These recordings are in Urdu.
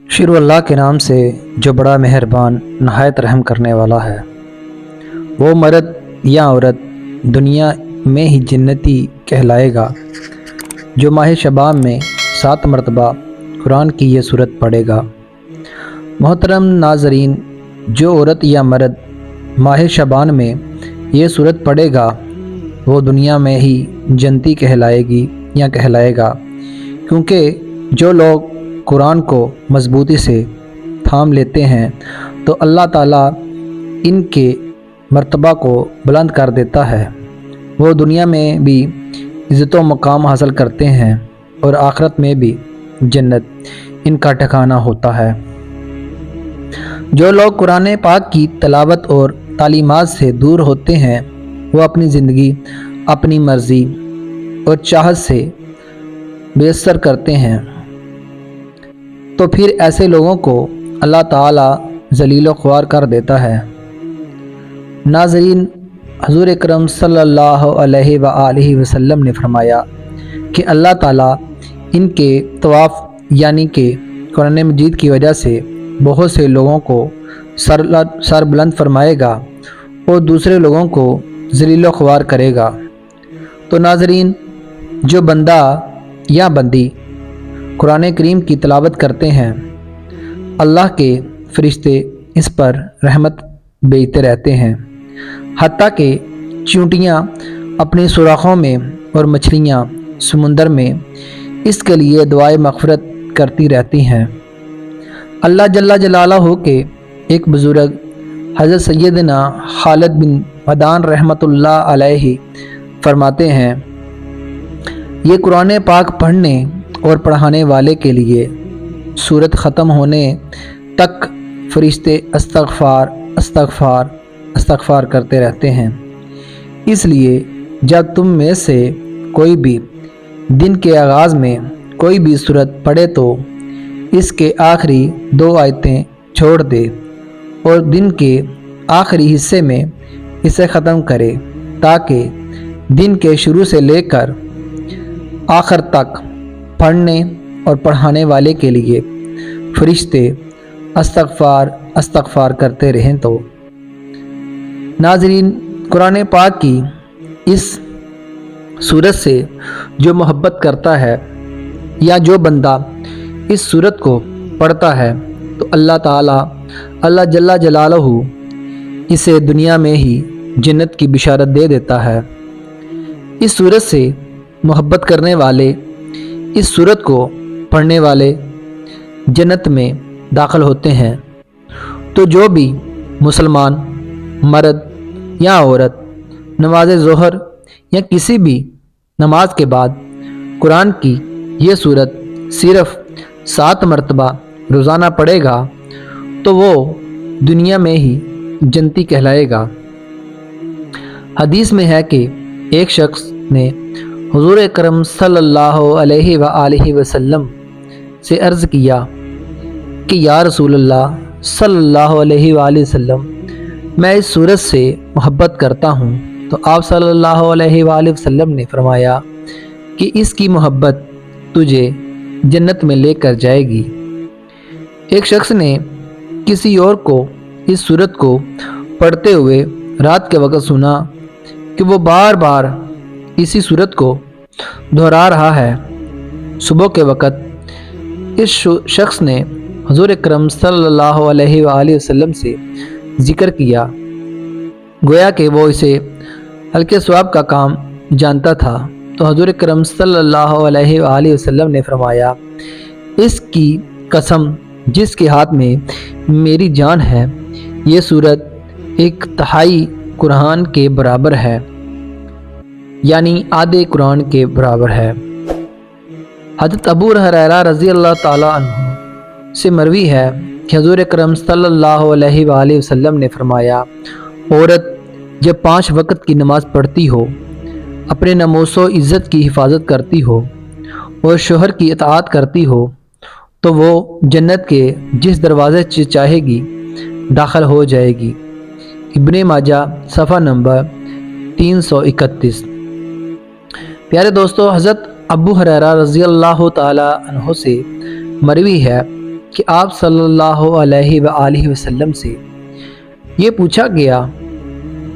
شروع اللہ کے نام سے جو بڑا مہربان نہایت رحم کرنے والا ہے۔ وہ مرد یا عورت دنیا میں ہی جنتی کہلائے گا جو ماہ شعبان میں 7 مرتبہ قرآن کی یہ سورت پڑھے گا۔ محترم ناظرین، جو عورت یا مرد ماہ شعبان میں یہ سورت پڑھے گا وہ دنیا میں ہی جنتی کہلائے گی یا کہلائے گا، کیونکہ جو لوگ قرآن کو مضبوطی سے تھام لیتے ہیں تو اللہ تعالیٰ ان کے مرتبہ کو بلند کر دیتا ہے۔ وہ دنیا میں بھی عزت و مقام حاصل کرتے ہیں اور آخرت میں بھی جنت ان کا ٹھکانہ ہوتا ہے۔ جو لوگ قرآن پاک کی تلاوت اور تعلیمات سے دور ہوتے ہیں وہ اپنی زندگی اپنی مرضی اور چاہت سے بسر کرتے ہیں، تو پھر ایسے لوگوں کو اللہ تعالیٰ ذلیل و خوار کر دیتا ہے۔ ناظرین، حضور اکرم صلی اللہ علیہ وآلہ وسلم نے فرمایا کہ اللہ تعالیٰ ان کے طواف یعنی کہ قرآن مجید کی وجہ سے بہت سے لوگوں کو سر بلند فرمائے گا اور دوسرے لوگوں کو ذلیل و خوار کرے گا۔ تو ناظرین، جو بندہ یا بندی قرآن کریم کی تلاوت کرتے ہیں اللہ کے فرشتے اس پر رحمت بھیجتے رہتے ہیں، حتیٰ کہ چیونٹیاں اپنی سوراخوں میں اور مچھلیاں سمندر میں اس کے لیے دعائے مغفرت کرتی رہتی ہیں۔ اللہ جل جلالہ کے ایک بزرگ حضرت سیدنا خالد بن مدان رحمۃ اللہ علیہ فرماتے ہیں، یہ قرآن پاک پڑھنے اور پڑھانے والے کے لیے سورت ختم ہونے تک فرشتے استغفار استغفار استغفار کرتے رہتے ہیں۔ اس لیے جب تم میں سے کوئی بھی دن کے آغاز میں کوئی بھی سورت پڑھے تو اس کے آخری 2 آیتیں چھوڑ دے اور دن کے آخری حصے میں اسے ختم کرے، تاکہ دن کے شروع سے لے کر آخر تک پڑھنے اور پڑھانے والے کے لیے فرشتے استغفار استغفار کرتے رہیں۔ تو ناظرین، قرآن پاک کی اس سورت سے جو محبت کرتا ہے یا جو بندہ اس سورت کو پڑھتا ہے تو اللہ تعالیٰ اللہ جل جلالہ اسے دنیا میں ہی جنت کی بشارت دے دیتا ہے۔ اس سورت سے محبت کرنے والے، اس سورت کو پڑھنے والے جنت میں داخل ہوتے ہیں۔ تو جو بھی مسلمان مرد یا عورت نماز ظہر یا کسی بھی نماز کے بعد قرآن کی یہ سورت صرف 7 مرتبہ روزانہ پڑھے گا تو وہ دنیا میں ہی جنتی کہلائے گا۔ حدیث میں ہے کہ ایک شخص نے حضور اکرم صلی اللہ علیہ وآلہ وسلم سے عرض کیا کہ یا رسول اللہ صلی اللہ علیہ وآلہ وسلم، میں اس سورت سے محبت کرتا ہوں۔ تو آپ صلی اللہ علیہ وآلہ وسلم نے فرمایا کہ اس کی محبت تجھے جنت میں لے کر جائے گی۔ ایک شخص نے کسی اور کو اس سورت کو پڑھتے ہوئے رات کے وقت سنا کہ وہ بار بار اسی سورت کو دہرا رہا ہے۔ صبح کے وقت اس شخص نے حضور اکرم صلی اللہ علیہ وآلہ وسلم سے ذکر کیا، گویا کہ وہ اسے ہلکے ثواب کا کام جانتا تھا۔ تو حضور اکرم صلی اللہ علیہ وآلہ وسلم نے فرمایا، اس کی قسم جس کے ہاتھ میں میری جان ہے، یہ سورت 1/3 قرآن کے برابر ہے، یعنی آدھے قرآن کے برابر ہے۔ حضرت ابو ہریرہ رضی اللہ تعالیٰ عنہ سے مروی ہے کہ حضور اکرم صلی اللہ علیہ وآلہ وسلم نے فرمایا، عورت جب 5 وقت کی نماز پڑھتی ہو، اپنے ناموس و عزت کی حفاظت کرتی ہو اور شوہر کی اطاعت کرتی ہو تو وہ جنت کے جس دروازے سے چاہے گی داخل ہو جائے گی۔ ابن ماجہ صفحہ نمبر 331۔ پیارے دوستو، حضرت ابو ہریرہ رضی اللہ تعالی عنہ سے مروی ہے کہ آپ صلی اللہ علیہ وآلہ وسلم سے یہ پوچھا گیا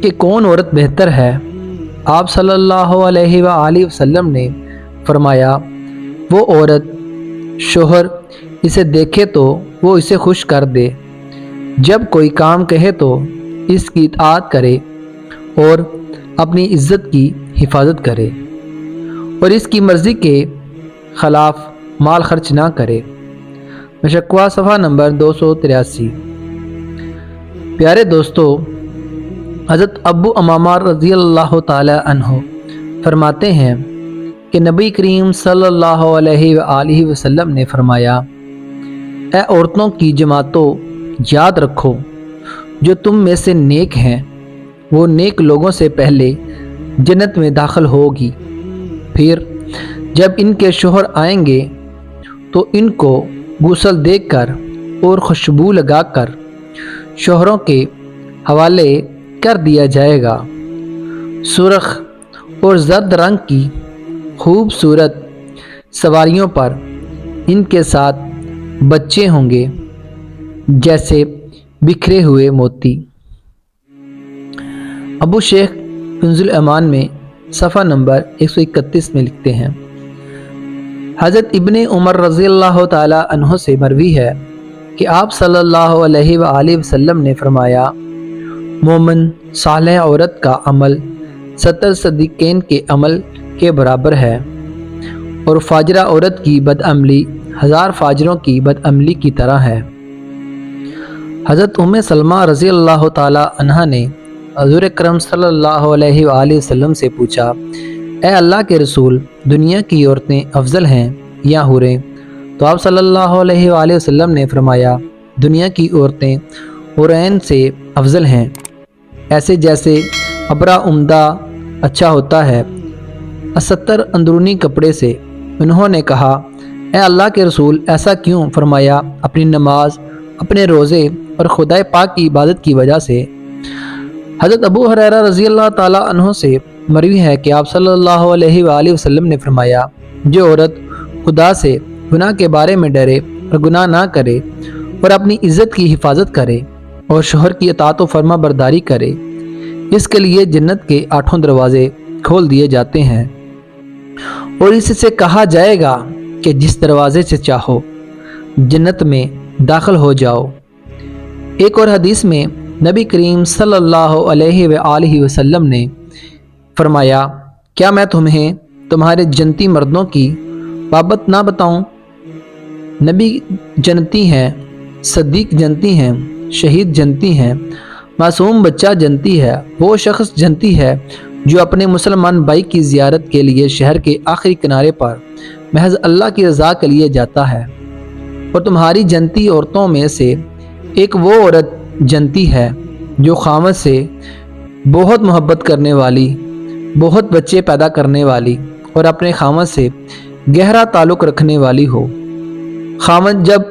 کہ کون عورت بہتر ہے؟ آپ صلی اللہ علیہ وآلہ وسلم نے فرمایا، وہ عورت شوہر اسے دیکھے تو وہ اسے خوش کر دے، جب کوئی کام کہے تو اس کی اطاعت کرے اور اپنی عزت کی حفاظت کرے اور اس کی مرضی کے خلاف مال خرچ نہ کرے۔ مشکوہ صفحہ نمبر 283۔ پیارے دوستو، حضرت ابو امامہ رضی اللہ تعالی عنہ فرماتے ہیں کہ نبی کریم صلی اللہ علیہ وآلہ وسلم نے فرمایا، اے عورتوں کی جماعتوں، یاد رکھو جو تم میں سے نیک ہیں وہ نیک لوگوں سے پہلے جنت میں داخل ہوگی، پھر جب ان کے شوہر آئیں گے تو ان کو غسل دے کر اور خوشبو لگا کر شوہروں کے حوالے کر دیا جائے گا۔ سرخ اور زرد رنگ کی خوبصورت سواریوں پر ان کے ساتھ بچے ہوں گے جیسے بکھرے ہوئے موتی۔ ابو شیخ کنز الایمان میں صفحہ نمبر 131 میں لکھتے ہیں، حضرت ابن عمر رضی اللہ تعالی عنہ سے مروی ہے کہ آپ صلی اللہ علیہ وآلہ وسلم نے فرمایا، مومن صالح عورت کا عمل 70 صدیقین کے عمل کے برابر ہے، اور فاجرہ عورت کی بدعملی 1000 فاجروں کی بدعملی کی طرح ہے۔ حضرت ام سلمہ رضی اللہ تعالی عنہ نے حضور اکرم صلی اللہ علیہ وآلہ وسلم سے پوچھا، اے اللہ کے رسول، دنیا کی عورتیں افضل ہیں یا حوریں؟ تو آپ صلی اللہ علیہ وآلہ وسلم نے فرمایا، دنیا کی عورتیں حورین سے افضل ہیں، ایسے جیسے ابرا عمدہ اچھا ہوتا ہے استر اندرونی کپڑے سے۔ انہوں نے کہا، اے اللہ کے رسول، ایسا کیوں؟ فرمایا، اپنی نماز، اپنے روزے اور خدائے پاک کی عبادت کی وجہ سے۔ حضرت ابو ہریرہ رضی اللہ تعالی عنہ سے مروی ہے کہ آپ صلی اللہ علیہ وآلہ وسلم نے فرمایا، جو عورت خدا سے گناہ کے بارے میں ڈرے اور گناہ نہ کرے اور اپنی عزت کی حفاظت کرے اور شوہر کی اطاعت و فرما برداری کرے، اس کے لیے جنت کے 8 دروازے کھول دیے جاتے ہیں، اور اس سے کہا جائے گا کہ جس دروازے سے چاہو جنت میں داخل ہو جاؤ۔ ایک اور حدیث میں نبی کریم صلی اللہ علیہ وآلہ وسلم نے فرمایا، کیا میں تمہیں تمہارے جنتی مردوں کی بابت نہ بتاؤں؟ نبی جنتی ہیں، صدیق جنتی ہیں، شہید جنتی ہیں، معصوم بچہ جنتی ہے، وہ شخص جنتی ہے جو اپنے مسلمان بھائی کی زیارت کے لیے شہر کے آخری کنارے پر محض اللہ کی رضا کے لیے جاتا ہے۔ اور تمہاری جنتی عورتوں میں سے ایک وہ عورت جنتی ہے جو خامد سے بہت محبت کرنے والی، بہت بچے پیدا کرنے والی اور اپنے خامد سے گہرا تعلق رکھنے والی ہو۔ خامد جب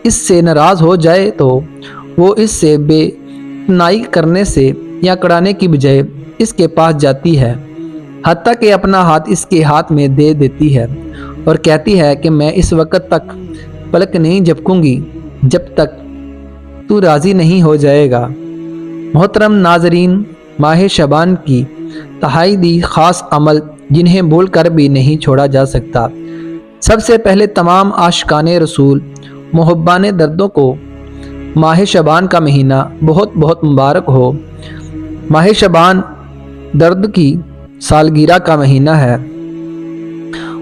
اس سے ناراض ہو جائے تو وہ اس سے بے اطمینانی کرنے سے یا کڑانے کی بجائے اس کے پاس جاتی ہے، حتیٰ کہ اپنا ہاتھ اس کے ہاتھ میں دے دیتی ہے اور کہتی ہے کہ میں اس وقت تک پلک نہیں جھپکوں گی جب تک تو راضی نہیں ہو جائے گا۔ محترم ناظرین، ماہ شعبان کی تحائیدی خاص عمل جنہیں بھول کر بھی نہیں چھوڑا جا سکتا۔ سب سے پہلے تمام عاشقان رسول محبان دردوں کو ماہ شعبان کا مہینہ بہت بہت مبارک ہو۔ ماہ شعبان درد کی سالگرہ کا مہینہ ہے،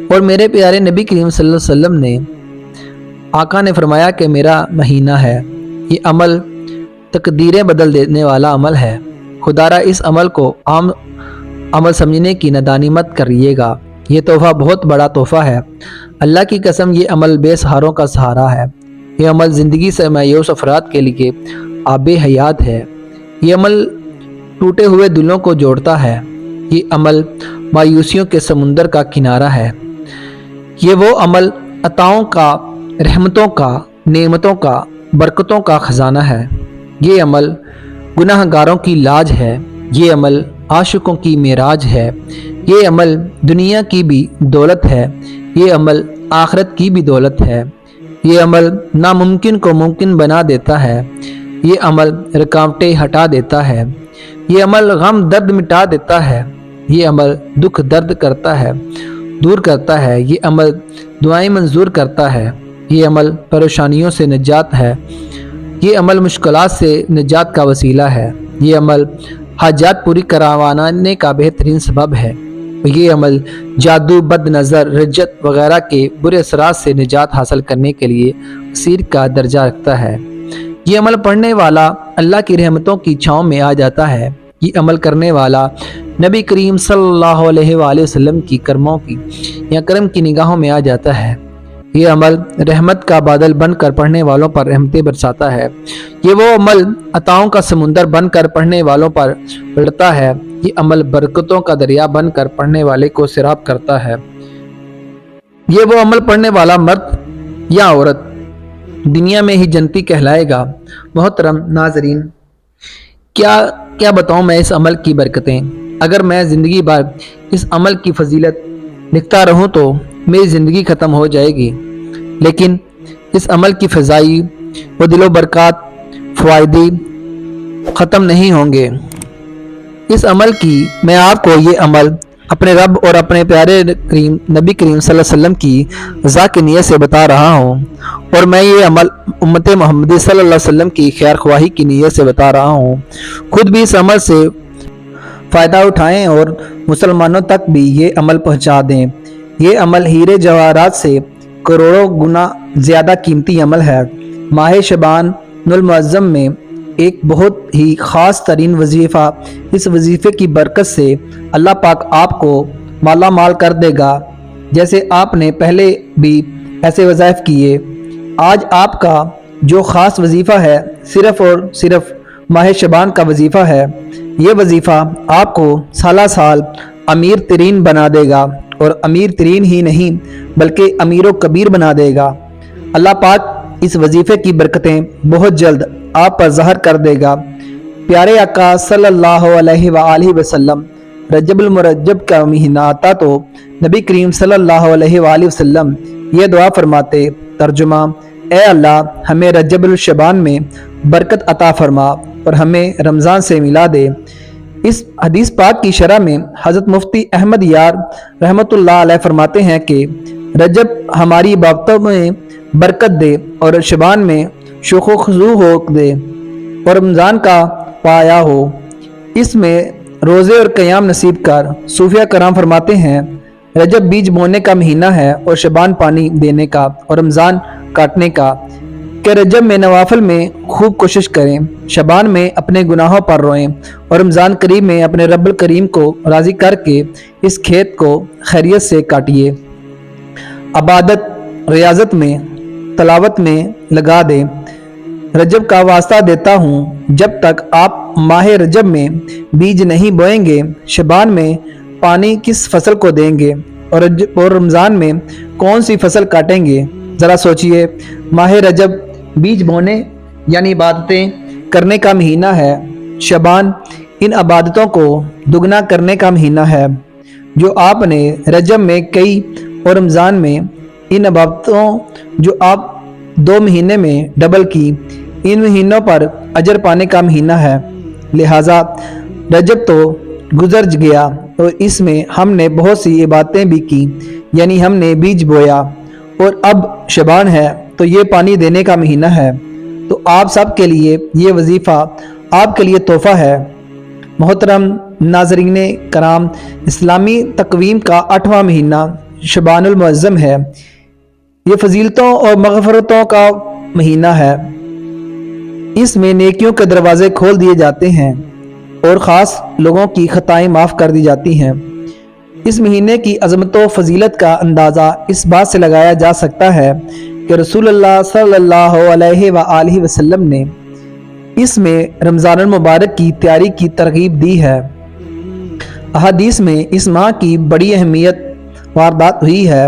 اور میرے پیارے نبی کریم صلی اللہ علیہ وسلم نے آقا نے فرمایا کہ میرا مہینہ ہے، یہ عمل تقدیریں بدل دینے والا عمل ہے۔ خدا را اس عمل کو عام عمل سمجھنے کی نادانی مت کریے گا، یہ تحفہ بہت بڑا تحفہ ہے۔ اللہ کی قسم، یہ عمل بے سہاروں کا سہارا ہے، یہ عمل زندگی سے مایوس افراد کے لیے آب حیات ہے، یہ عمل ٹوٹے ہوئے دلوں کو جوڑتا ہے، یہ عمل مایوسیوں کے سمندر کا کنارہ ہے، یہ وہ عمل عطاؤں کا، رحمتوں کا، نعمتوں کا، برکتوں کا خزانہ ہے، یہ عمل گناہ گاروں کی لاج ہے، یہ عمل عاشقوں کی معراج ہے، یہ عمل دنیا کی بھی دولت ہے، یہ عمل آخرت کی بھی دولت ہے، یہ عمل ناممکن کو ممکن بنا دیتا ہے، یہ عمل رکاوٹیں ہٹا دیتا ہے، یہ عمل غم درد مٹا دیتا ہے، یہ عمل دکھ درد کرتا ہے دور کرتا ہے، یہ عمل دعائیں منظور کرتا ہے، یہ عمل پریشانیوں سے نجات ہے، یہ عمل مشکلات سے نجات کا وسیلہ ہے، یہ عمل حاجات پوری کروانے کا بہترین سبب ہے، یہ عمل جادو، بد نظر، رجت وغیرہ کے برے اثرات سے نجات حاصل کرنے کے لیے وسیل کا درجہ رکھتا ہے۔ یہ عمل پڑھنے والا اللہ کی رحمتوں کی چھاؤں میں آ جاتا ہے، یہ عمل کرنے والا نبی کریم صلی اللہ علیہ وآلہ وسلم کی کرموں کی یا کرم کی نگاہوں میں آ جاتا ہے۔ یہ عمل رحمت کا بادل بن کر پڑھنے والوں پر رحمتیں برساتا ہے، یہ وہ عمل عطاؤں کا سمندر بن کر پڑھنے والوں پر پڑتا ہے، یہ عمل برکتوں کا دریا بن کر پڑھنے والے کو سیراب کرتا ہے۔ یہ وہ عمل پڑھنے والا مرد یا عورت دنیا میں ہی جنتی کہلائے گا۔ محترم ناظرین، کیا بتاؤں میں اس عمل کی برکتیں؟ اگر میں زندگی بھر اس عمل کی فضیلت لکھتا رہوں تو میری زندگی ختم ہو جائے گی، لیکن اس عمل کی فضائی و دل و برکات فوائدی ختم نہیں ہوں گے۔ اس عمل کی میں آپ کو یہ عمل اپنے رب اور اپنے پیارے نبی کریم صلی اللہ علیہ وسلم کی رضا کی نیت سے بتا رہا ہوں، اور میں یہ عمل امت محمدی صلی اللہ علیہ وسلم کی خیر خواہی کی نیت سے بتا رہا ہوں۔ خود بھی اس عمل سے فائدہ اٹھائیں اور مسلمانوں تک بھی یہ عمل پہنچا دیں۔ یہ عمل ہیرے جواہرات سے کروڑوں گنا زیادہ قیمتی عمل ہے۔ ماہ شعبان المعظم میں ایک بہت ہی خاص ترین وظیفہ، اس وظیفے کی برکت سے اللہ پاک آپ کو مالا مال کر دے گا۔ جیسے آپ نے پہلے بھی ایسے وظائف کیے، آج آپ کا جو خاص وظیفہ ہے صرف اور صرف ماہ شعبان کا وظیفہ ہے۔ یہ وظیفہ آپ کو سالہ سال امیر ترین بنا دے گا، اور امیر ترین ہی نہیں بلکہ امیر و کبیر بنا دے گا۔ اللہ پاک اس وظیفے کی برکتیں بہت جلد آپ پر ظاہر کر دے گا۔ پیارے آقا صلی اللہ علیہ وآلہ وسلم رجب المرجب کا مہینہ آتا تو نبی کریم صلی اللہ علیہ وآلہ وسلم یہ دعا فرماتے، ترجمہ: اے اللہ، ہمیں رجب الشعبان میں برکت عطا فرما اور ہمیں رمضان سے ملا دے۔ اس حدیث پاک کی شرح میں حضرت مفتی احمد یار رحمۃ اللہ علیہ فرماتے ہیں کہ رجب ہماری عبادتوں میں برکت دے اور شعبان میں شوق و خضوع ہو دے اور رمضان کا پایا ہو، اس میں روزے اور قیام نصیب کر۔ صوفیہ کرام فرماتے ہیں رجب بیج بونے کا مہینہ ہے اور شعبان پانی دینے کا اور رمضان کاٹنے کا، کہ رجب میں نوافل میں خوب کوشش کریں، شعبان میں اپنے گناہوں پر روئیں اور رمضان کریم میں اپنے رب الکریم کو راضی کر کے اس کھیت کو خیریت سے کاٹیے، عبادت، ریاضت میں، تلاوت میں لگا دیں۔ رجب کا واسطہ دیتا ہوں، جب تک آپ ماہ رجب میں بیج نہیں بوئیں گے، شعبان میں پانی کس فصل کو دیں گے اور رمضان میں کون سی فصل کاٹیں گے؟ ذرا سوچئے۔ ماہ رجب بیج بونے یعنی عبادتیں کرنے کا مہینہ ہے، شعبان ان عبادتوں کو دگنا کرنے کا مہینہ ہے۔ جو آپ نے رجب میں کئی اور رمضان میں ان عبادتوں جو آپ 2 مہینے میں ڈبل کی، ان مہینوں پر اجر پانے کا مہینہ ہے۔ لہٰذا رجب تو گزر گیا اور اس میں ہم نے بہت سی عبادتیں بھی کی، یعنی ہم نے بیج بویا، اور اب شعبان ہے تو یہ پانی دینے کا مہینہ ہے۔ تو آپ سب کے لیے یہ وظیفہ آپ کے لیے تحفہ ہے۔ محترم ناظرین کرام، اسلامی تقویم کا 8واں مہینہ شعبان المعظم ہے۔ یہ فضیلتوں اور مغفرتوں کا مہینہ ہے۔ اس میں نیکیوں کے دروازے کھول دیے جاتے ہیں اور خاص لوگوں کی خطائیں معاف کر دی جاتی ہیں۔ اس مہینے کی عظمت و فضیلت کا اندازہ اس بات سے لگایا جا سکتا ہے کہ رسول اللہ صلی اللہ علیہ وآلہ وسلم نے اس میں رمضان المبارک کی تیاری کی ترغیب دی ہے۔ احادیث میں اس ماہ کی بڑی اہمیت واردات ہوئی ہے۔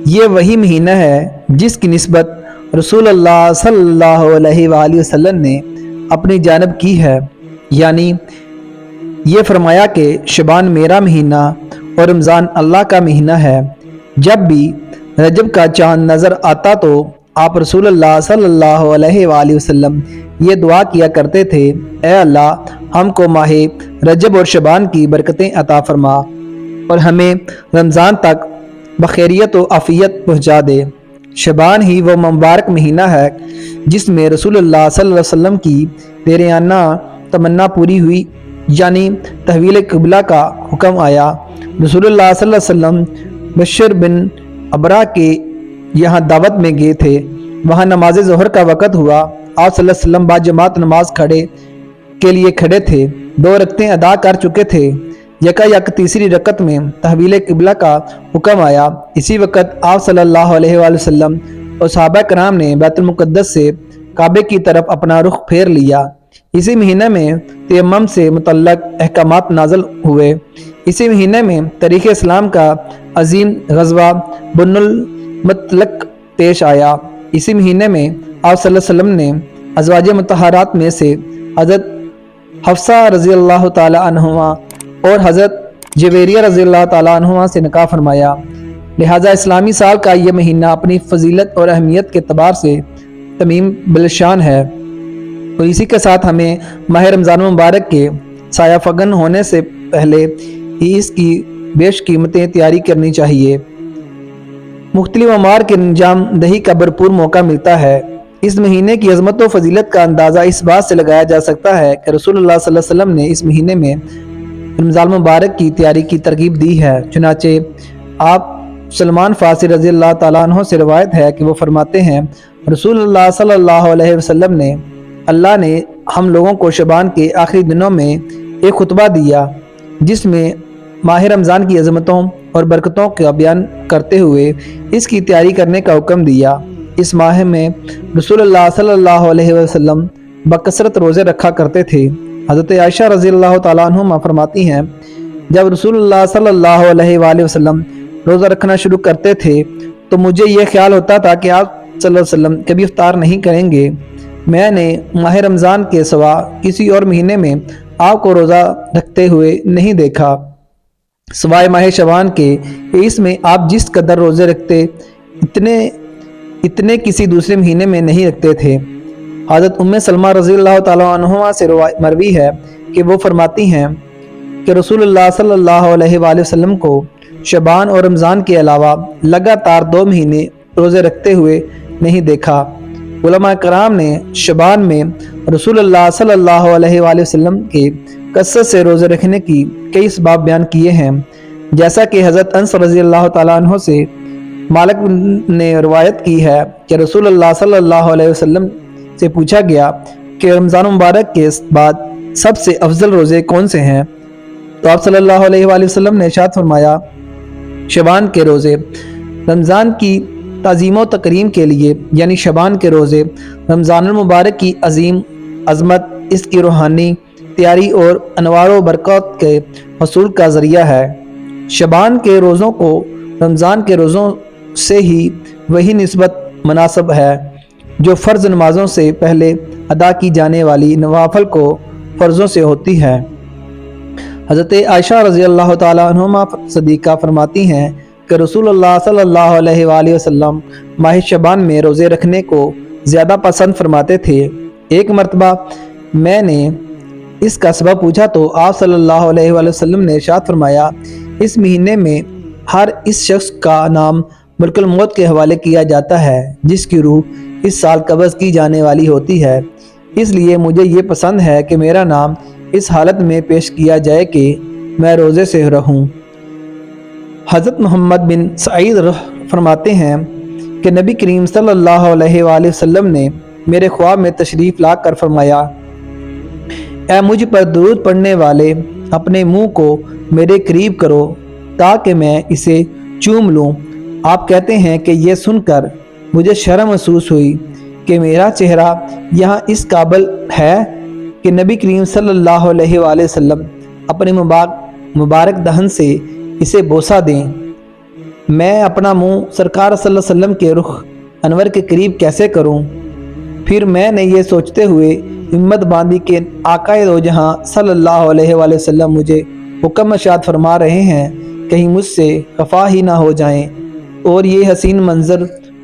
یہ وہی مہینہ ہے جس کی نسبت رسول اللہ صلی اللہ علیہ وآلہ وسلم نے اپنی جانب کی ہے، یعنی یہ فرمایا کہ شعبان میرا مہینہ اور رمضان اللہ کا مہینہ ہے۔ جب بھی رجب کا چاند نظر آتا تو آپ رسول اللہ صلی اللہ علیہ وآلہ وسلم یہ دعا کیا کرتے تھے، اے اللہ ہم کو ماہ رجب اور شعبان کی برکتیں عطا فرما اور ہمیں رمضان تک بخیریت و عافیت پہنچا دے۔ شعبان ہی وہ مبارک مہینہ ہے جس میں رسول اللہ صلی اللہ علیہ وسلم کی دیرینہ تمنا پوری ہوئی، یعنی تحویل قبلہ کا حکم آیا۔ رسول اللہ صلی اللہ علیہ وسلم بشر بن ابرا کے یہاں دعوت میں گئے تھے، وہاں نماز ظہر کا وقت ہوا۔ آپ صلی اللہ علیہ وسلم باجماعت نماز کے لیے کھڑے تھے، 2 رکعتیں ادا کر چکے تھے، یک تیسری رکعت میں تحویل قبلہ کا حکم آیا۔ اسی وقت آپ صلی اللہ علیہ وآلہ وسلم اور صحابہ کرام نے بیت المقدس سے کعبے کی طرف اپنا رخ پھیر لیا۔ اسی مہینے میں تیمم سے متعلق احکامات نازل ہوئے۔ اسی مہینے میں تاریخ اسلام کا عظیم غزوہ بن المطلق پیش آیا۔ اسی مہینے میں آپ صلی اللہ علیہ وسلم نے ازواج مطہرات میں سے حضرت حفصہ رضی اللہ تعالی عنہما اور حضرت جویریہ رضی اللہ تعالی عنہما سے نکاح فرمایا۔ لہذا اسلامی سال کا یہ مہینہ اپنی فضیلت اور اہمیت کے اعتبار سے تمیم بلشان ہے، اور اسی کے ساتھ ہمیں ماہ رمضان مبارک کے سایہ فگن ہونے سے پہلے ہی اس کی بیش قیمتیں تیاری کرنی چاہیے۔ مختلف اعمال کے انجام دہی کا بھرپور موقع ملتا ہے۔ اس مہینے کی عظمت و فضیلت کا اندازہ اس بات سے لگایا جا سکتا ہے کہ رسول اللہ صلی اللہ علیہ وسلم نے اس مہینے میں رمضان مبارک کی تیاری کی ترغیب دی ہے۔ چنانچہ آپ سلمان فارسی رضی اللہ تعالیٰ عنہ سے روایت ہے کہ وہ فرماتے ہیں، رسول اللہ صلی اللہ علیہ وسلم نے اللہ نے ہم لوگوں کو شعبان کے آخری دنوں میں ایک خطبہ دیا جس میں ماہ رمضان کی عظمتوں اور برکتوں کا بیان کرتے ہوئے اس کی تیاری کرنے کا حکم دیا۔ اس ماہ میں رسول اللہ صلی اللہ علیہ وسلم بکثرت روزے رکھا کرتے تھے۔ حضرت عائشہ رضی اللہ تعالیٰ عنہ فرماتی ہیں، جب رسول اللہ صلی اللہ علیہ وآلہ وسلم روزہ رکھنا شروع کرتے تھے تو مجھے یہ خیال ہوتا تھا کہ آپ صلی اللہ علیہ وسلم کبھی افطار نہیں کریں گے۔ میں نے ماہ رمضان کے سوا کسی اور مہینے میں آپ کو روزہ رکھتے ہوئے نہیں دیکھا سوائے ماہ شعبان کے، اس میں آپ جس قدر روزے رکھتے اتنے کسی دوسرے مہینے میں نہیں رکھتے تھے۔ حضرت ام سلمہ رضی اللہ تعالیٰ عنہما سے مروی ہے کہ وہ فرماتی ہیں کہ رسول اللہ صلی اللہ علیہ وآلہ وسلم کو شعبان اور رمضان کے علاوہ لگاتار 2 مہینے روزے رکھتے ہوئے نہیں دیکھا۔ علماء کرام نے شعبان میں رسول اللہ صلی اللہ علیہ وآلہ وسلم کے کثرت سے روزے رکھنے کی کئی اسباب بیان کیے ہیں، جیسا کہ حضرت انس رضی اللہ تعالیٰ عنہ سے مالک نے روایت کی ہے کہ رسول اللہ صلی اللہ علیہ وسلم سے پوچھا گیا کہ رمضان مبارک کے بعد سب سے افضل روزے کون سے ہیں، تو آپ صلی اللہ علیہ وآلہ وسلم نے ارشاد فرمایا، شعبان کے روزے۔ رمضان کی تعظیم و تکریم کے لیے یعنی شعبان کے روزے رمضان المبارک کی عظیم عظمت، اس کی روحانی تیاری اور انوار و برکات کے حصول کا ذریعہ ہے۔ شعبان کے روزوں کو رمضان کے روزوں سے ہی وہی نسبت مناسب ہے جو فرض نمازوں سے پہلے ادا کی جانے والی نوافل کو فرضوں سے ہوتی ہے۔ حضرت عائشہ رضی اللہ تعالیٰ عنہما صدیقہ فرماتی ہیں کہ رسول اللہ صلی اللہ علیہ وآلہ وسلم ماہ شعبان میں روزے رکھنے کو زیادہ پسند فرماتے تھے۔ ایک مرتبہ میں نے اس کا سبب پوچھا تو آپ صلی اللہ علیہ وآلہ وسلم نے ارشاد فرمایا، اس مہینے میں ہر اس شخص کا نام ملک الموت کے حوالے کیا جاتا ہے جس کی روح اس سال قبض کی جانے والی ہوتی ہے، اس لیے مجھے یہ پسند ہے کہ میرا نام اس حالت میں پیش کیا جائے کہ میں روزے سے رہوں۔ حضرت محمد بن سعید فرماتے ہیں کہ نبی کریم صلی اللہ علیہ وآلہ وسلم نے میرے خواب میں تشریف لا کر فرمایا، اے مجھ پر درود پڑھنے والے، اپنے منہ کو میرے قریب کرو تاکہ میں اسے چوم لوں۔ آپ کہتے ہیں کہ یہ سن کر مجھے شرم محسوس ہوئی کہ میرا چہرہ یہاں اس قابل ہے کہ نبی کریم صلی اللہ علیہ وآلہ وسلم اپنے مبارک دہن سے اسے بوسہ دیں۔ میں اپنا منہ سرکار صلی اللہ علیہ وسلم کے رخ انور کے قریب کیسے کروں؟ پھر میں نے یہ سوچتے ہوئے ہمت باندھی کہ آقا دو جہاں صلی اللہ علیہ وآلہ وسلم مجھے حکم ارشاد فرما رہے ہیں، کہیں مجھ سے خفا ہی نہ ہو جائیں اور یہ حسین منظر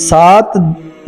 7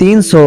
300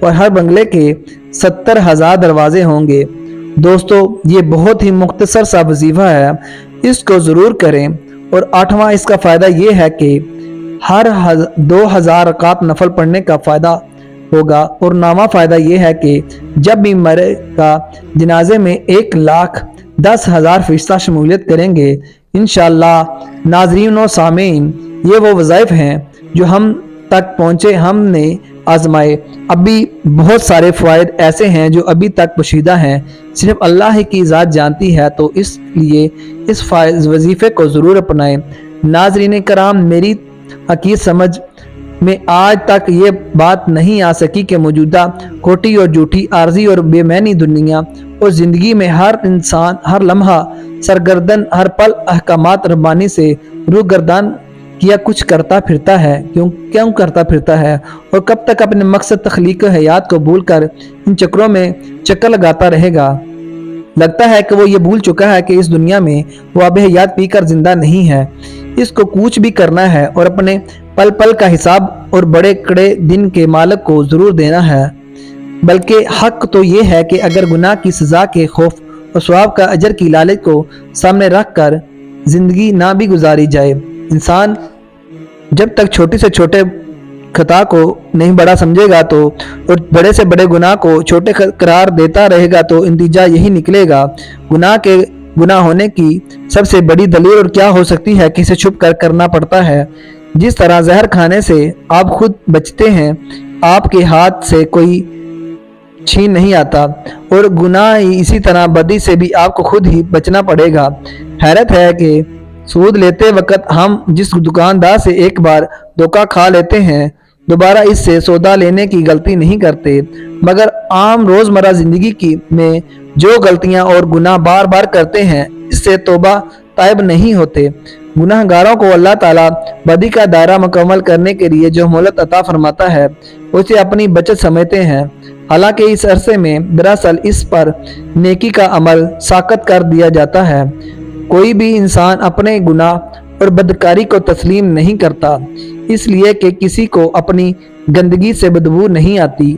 اور ہر بنگلے کے 70,000 دروازے ہوں گے۔ دوستو، یہ بہت ہی مختصر سا وظیفہ ہے، اس کو ضرور کریں۔ اور 8واں اس کا فائدہ یہ ہے کہ ہر 2000 رکعت نفل پڑھنے کا فائدہ ہوگا۔ اور 9واں فائدہ یہ ہے کہ جب بھی مرے گا جنازے میں 1,10,000 فرشتہ شمولیت کریں گے انشاءاللہ۔ ناظرین و سامعین، یہ وہ وظائف ہیں جو ہم تک پہنچے، ہم نے آزمائے۔ ابھی بہت سارے فوائد ایسے ہیں جو ابھی تک پوشیدہ ہیں، صرف اللہ ہی کی ذات جانتی ہے، تو اس لیے اس وظیفے کو ضرور اپنائیں۔ ناظرین کرام، میری حقیقت سمجھ میں آج تک یہ بات نہیں آ سکی کہ موجودہ کھوٹی اور جھوٹی، عارضی اور بے معنی دنیا اور زندگی میں ہر انسان ہر لمحہ سرگردن، ہر پل احکامات ربانی سے روگردان کیا کچھ کرتا پھرتا ہے، کیوں کرتا پھرتا ہے، اور کب تک اپنے مقصد تخلیق حیات کو بھول کر ان چکروں میں چکر لگاتا رہے گا۔ لگتا ہے کہ وہ یہ بھول چکا ہے کہ اس دنیا میں وہ آب حیات پی کر زندہ نہیں ہے، اس کو کوچ بھی کرنا ہے اور اپنے پل پل کا حساب اور بڑے کڑے دن کے مالک کو ضرور دینا ہے۔ بلکہ حق تو یہ ہے کہ اگر گناہ کی سزا کے خوف اور ثواب کا اجر کی لالچ کو سامنے رکھ کر زندگی نہ بھی گزاری جائے، انسان جب تک چھوٹی سے چھوٹے خطا کو نہیں بڑا سمجھے گا تو اور بڑے سے بڑے گناہ کو چھوٹے قرار دیتا رہے گا تو نتیجہ یہی نکلے گا۔ گناہ ہونے کی سب سے بڑی دلیل اور کیا ہو سکتی ہے کہ اسے چھپ کر کرنا پڑتا ہے۔ جس طرح زہر کھانے سے آپ خود بچتے ہیں، آپ کے ہاتھ سے کوئی چھین نہیں آتا، اور گناہ اسی طرح بدی سے بھی آپ کو خود ہی بچنا پڑے گا۔ حیرت ہے کہ سود لیتے وقت ہم جس دکاندار سے ایک بار دھوکہ کھا لیتے ہیں دوبارہ اس سے سودا لینے کی غلطی نہیں کرتے، مگر عام روزمرہ زندگی میں جو غلطیاں اور گناہ بار بار کرتے ہیں اس سے توبہ طائب نہیں ہوتے۔ گناہ گاروں کو اللہ تعالیٰ بدی کا دائرہ مکمل کرنے کے لیے جو مہلت عطا فرماتا ہے اسے اپنی بچت سمجھتے ہیں، حالانکہ اس عرصے میں دراصل اس پر نیکی کا عمل ساقط کر دیا جاتا ہے۔ کوئی بھی انسان اپنے گناہ اور بدکاری کو تسلیم نہیں کرتا، اس لیے کہ کسی کو اپنی گندگی سے بدبو نہیں آتی۔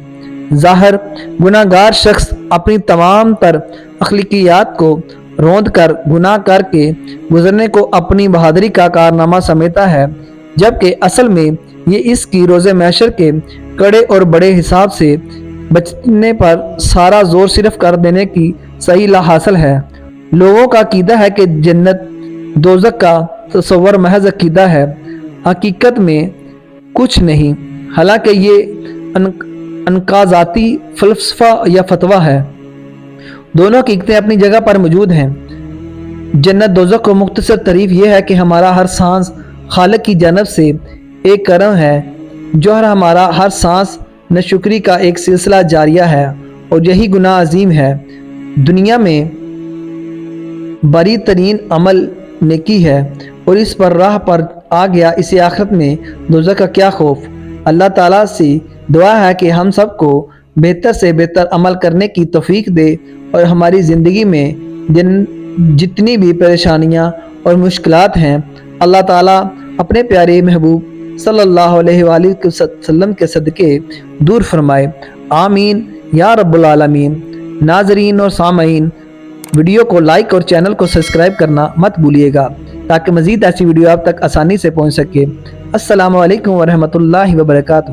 ظاہر گناہ گار شخص اپنی تمام تر اخلاقیات کو روند کر گناہ کر کے گزرنے کو اپنی بہادری کا کارنامہ سمجھتا ہے، جبکہ اصل میں یہ اس کی روز محشر کے کڑے اور بڑے حساب سے بچنے پر سارا زور صرف کر دینے کی صحیح لا حاصل ہے۔ لوگوں کا عقیدہ ہے کہ جنت دوزخ کا تصور محض عقیدہ ہے، حقیقت میں کچھ نہیں، حالانکہ یہ انقاذاتی فلسفہ یا فتویٰ ہے۔ دونوں حقیقتیں اپنی جگہ پر موجود ہیں۔ جنت دوزخ کو مختصر تعریف یہ ہے کہ ہمارا ہر سانس خالق کی جانب سے ایک کرم ہے، جو ہمارا ہر سانس ناشکری کا ایک سلسلہ جاریہ ہے، اور یہی گناہ عظیم ہے۔ دنیا میں بری ترین عمل نیکی ہے، اور اس پر راہ پر آ گیا اسے آخرت میں دوزخ کا کیا خوف۔ اللہ تعالیٰ سے دعا ہے کہ ہم سب کو بہتر سے بہتر عمل کرنے کی توفیق دے، اور ہماری زندگی میں جتنی بھی پریشانیاں اور مشکلات ہیں اللہ تعالیٰ اپنے پیارے محبوب صلی اللہ علیہ وآلہ وسلم کے صدقے دور فرمائے، آمین یا رب العالمین۔ ناظرین اور سامعین، ویڈیو کو لائک اور چینل کو سبسکرائب کرنا مت بھولیے گا تاکہ مزید ایسی ویڈیو آپ تک آسانی سے پہنچ سکے۔ السلام علیکم ورحمۃ اللہ وبرکاتہ۔